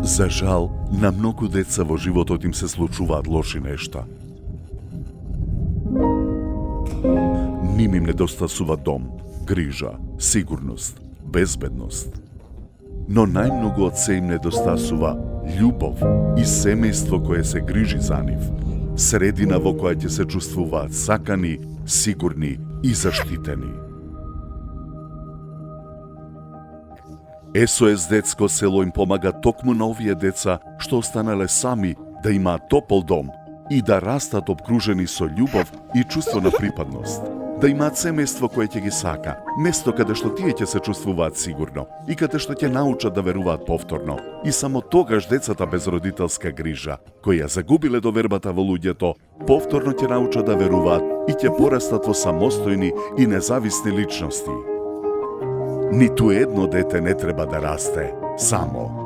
За жал, на многу деца во животот им се случуваат лоши нешта. Ним им недостасува дом, грижа, сигурност, безбедност. Но најмногу од се им недостасува љубов и семејство кое се грижи за нив, средина во која ќе се чувствуваат сакани, сигурни и заштитени. СОС детско село им помага токму на овие деца што останале сами да имаат топол дом и да растат обкружени со љубов и чувство на припадност. Да имаат семејство кое ќе ги сака, место каде што тие ќе се чувствуваат сигурно и каде што ќе научат да веруваат повторно. И само тогаш децата без родителска грижа, кои ја загубиле довербата во луѓето, повторно ќе научат да веруваат и ќе порастат во самостојни и независни личности. Ниту едно дете не треба да расте само.